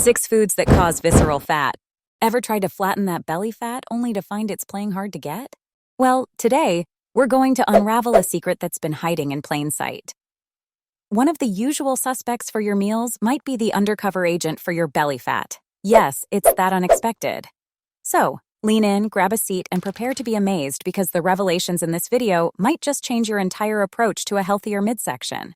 6 foods that cause visceral fat. Ever tried to flatten that belly fat only to find it's playing hard to get? Well, today, we're going to unravel a secret that's been hiding in plain sight. One of the usual suspects for your meals might be the undercover agent for your belly fat. Yes, it's that unexpected. So, lean in, grab a seat, and prepare to be amazed because the revelations in this video might just change your entire approach to a healthier midsection.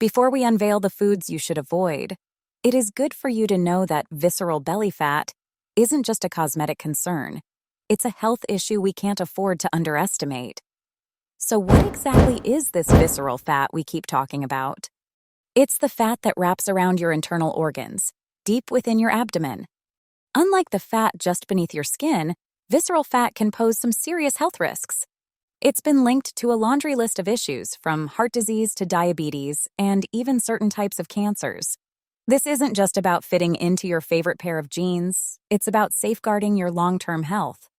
Before we unveil the foods you should avoid, it is good for you to know that visceral belly fat isn't just a cosmetic concern. It's a health issue we can't afford to underestimate. So what exactly is this visceral fat we keep talking about? It's the fat that wraps around your internal organs, deep within your abdomen. Unlike the fat just beneath your skin, visceral fat can pose some serious health risks. It's been linked to a laundry list of issues, from heart disease to diabetes, and even certain types of cancers. This isn't just about fitting into your favorite pair of jeans, it's about safeguarding your long-term health.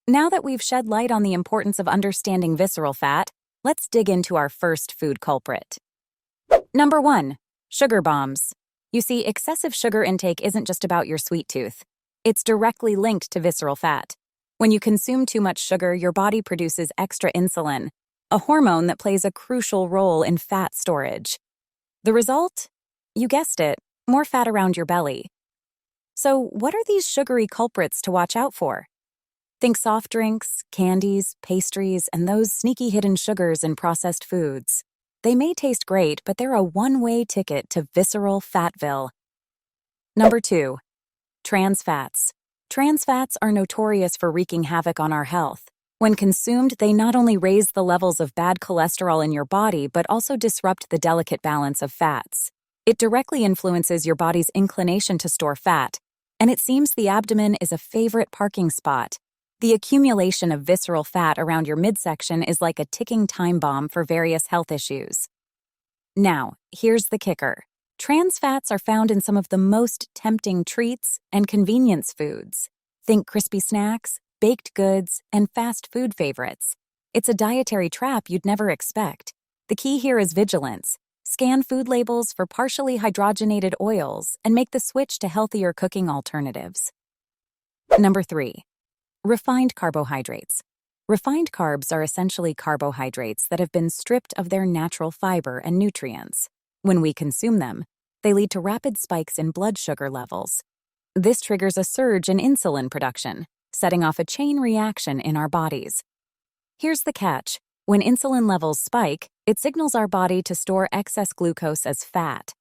Now that we've shed light on the importance of understanding visceral fat, let's dig into our first food culprit. Number 1. Sugar bombs. You see, excessive sugar intake isn't just about your sweet tooth. It's directly linked to visceral fat. When you consume too much sugar, your body produces extra insulin, a hormone that plays a crucial role in fat storage. The result? You guessed it, more fat around your belly. So what are these sugary culprits to watch out for? Think soft drinks, candies, pastries, and those sneaky hidden sugars in processed foods. They may taste great, but they're a one-way ticket to visceral fatville. Number 2. Trans fats. Trans fats are notorious for wreaking havoc on our health. When consumed, they not only raise the levels of bad cholesterol in your body, but also disrupt the delicate balance of fats. It directly influences your body's inclination to store fat, and it seems the abdomen is a favorite parking spot. The accumulation of visceral fat around your midsection is like a ticking time bomb for various health issues. Now, here's the kicker. Trans fats are found in some of the most tempting treats and convenience foods. Think crispy snacks, baked goods, and fast food favorites. It's a dietary trap you'd never expect. The key here is vigilance. Scan food labels for partially hydrogenated oils and make the switch to healthier cooking alternatives. Number 3. Refined carbohydrates. Refined carbs are essentially carbohydrates that have been stripped of their natural fiber and nutrients. When we consume them, they lead to rapid spikes in blood sugar levels. This triggers a surge in insulin production, setting off a chain reaction in our bodies. Here's the catch. When insulin levels spike, it signals our body to store excess glucose as fat.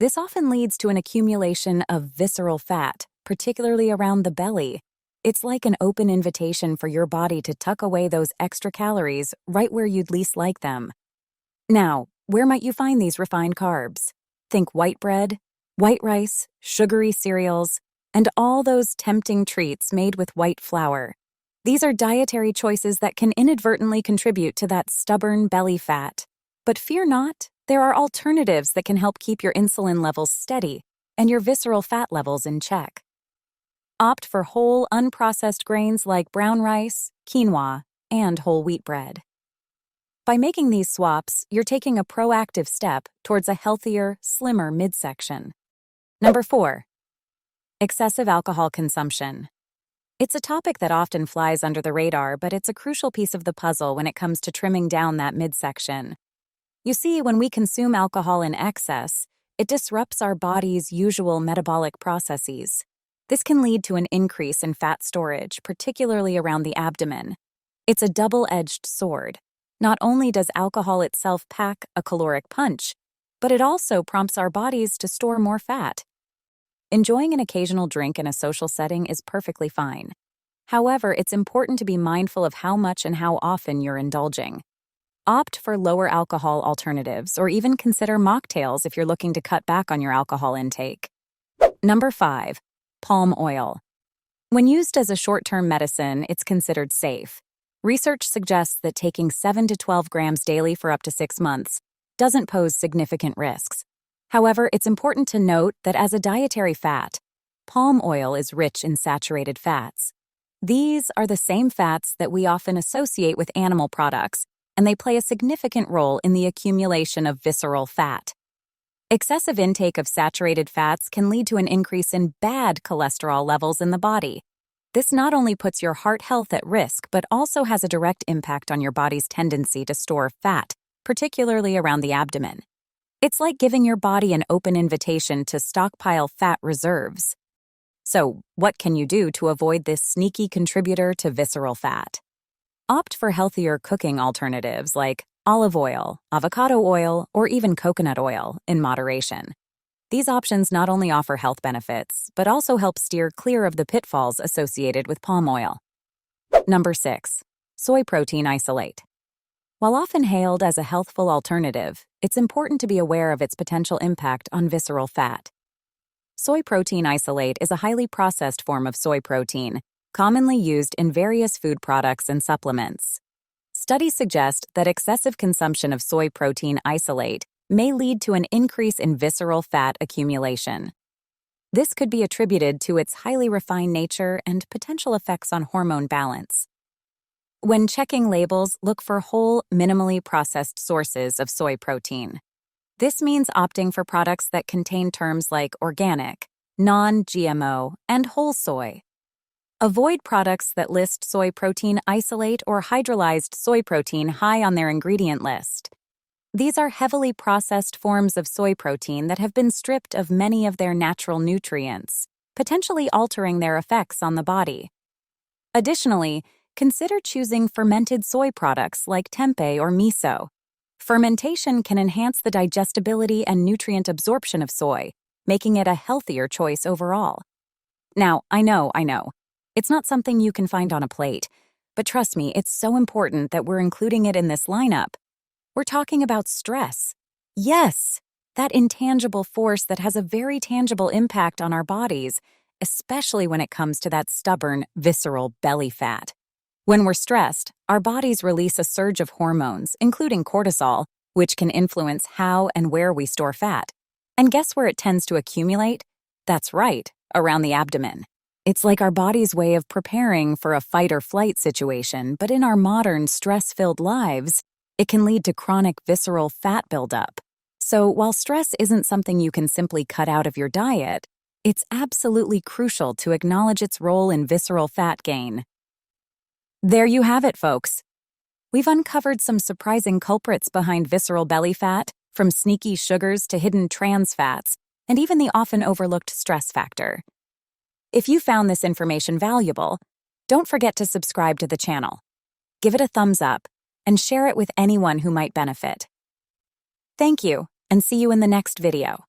This often leads to an accumulation of visceral fat, particularly around the belly. It's like an open invitation for your body to tuck away those extra calories right where you'd least like them. Now, where might you find these refined carbs? Think white bread, white rice, sugary cereals, and all those tempting treats made with white flour. These are dietary choices that can inadvertently contribute to that stubborn belly fat. But fear not, there are alternatives that can help keep your insulin levels steady and your visceral fat levels in check. Opt for whole, unprocessed grains like brown rice, quinoa, and whole wheat bread. By making these swaps, you're taking a proactive step towards a healthier, slimmer midsection. Number 4. Excessive alcohol consumption. It's a topic that often flies under the radar, but it's a crucial piece of the puzzle when it comes to trimming down that midsection. You see, when we consume alcohol in excess, it disrupts our body's usual metabolic processes. This can lead to an increase in fat storage, particularly around the abdomen. It's a double-edged sword. Not only does alcohol itself pack a caloric punch, but it also prompts our bodies to store more fat. Enjoying an occasional drink in a social setting is perfectly fine. However, it's important to be mindful of how much and how often you're indulging. Opt for lower alcohol alternatives, or even consider mocktails if you're looking to cut back on your alcohol intake. Number 5. Palm oil. When used as a short-term medicine, it's considered safe. Research suggests that taking 7 to 12 grams daily for up to 6 months doesn't pose significant risks. However, it's important to note that as a dietary fat, palm oil is rich in saturated fats. These are the same fats that we often associate with animal products, and they play a significant role in the accumulation of visceral fat. Excessive intake of saturated fats can lead to an increase in bad cholesterol levels in the body. This not only puts your heart health at risk, but also has a direct impact on your body's tendency to store fat, particularly around the abdomen. It's like giving your body an open invitation to stockpile fat reserves. So, what can you do to avoid this sneaky contributor to visceral fat? Opt for healthier cooking alternatives like olive oil, avocado oil, or even coconut oil in moderation. These options not only offer health benefits, but also help steer clear of the pitfalls associated with palm oil. Number 6. Soy protein isolate. While often hailed as a healthful alternative, it's important to be aware of its potential impact on visceral fat. Soy protein isolate is a highly processed form of soy protein, commonly used in various food products and supplements. Studies suggest that excessive consumption of soy protein isolate may lead to an increase in visceral fat accumulation. This could be attributed to its highly refined nature and potential effects on hormone balance. When checking labels, look for whole, minimally processed sources of soy protein. This means opting for products that contain terms like organic, non-GMO, and whole soy. Avoid products that list soy protein isolate or hydrolyzed soy protein high on their ingredient list. These are heavily processed forms of soy protein that have been stripped of many of their natural nutrients, potentially altering their effects on the body. Additionally, consider choosing fermented soy products like tempeh or miso. Fermentation can enhance the digestibility and nutrient absorption of soy, making it a healthier choice overall. Now, I know. It's not something you can find on a plate, but trust me, it's so important that we're including it in this lineup. We're talking about stress. Yes, that intangible force that has a very tangible impact on our bodies, especially when it comes to that stubborn, visceral belly fat. When we're stressed, our bodies release a surge of hormones, including cortisol, which can influence how and where we store fat. And guess where it tends to accumulate? That's right, around the abdomen. It's like our body's way of preparing for a fight-or-flight situation, but in our modern, stress-filled lives, it can lead to chronic visceral fat buildup. So while stress isn't something you can simply cut out of your diet, it's absolutely crucial to acknowledge its role in visceral fat gain. There you have it, folks. We've uncovered some surprising culprits behind visceral belly fat, from sneaky sugars to hidden trans fats, and even the often overlooked stress factor. If you found this information valuable, don't forget to subscribe to the channel. Give it a thumbs up and share it with anyone who might benefit. Thank you, and see you in the next video.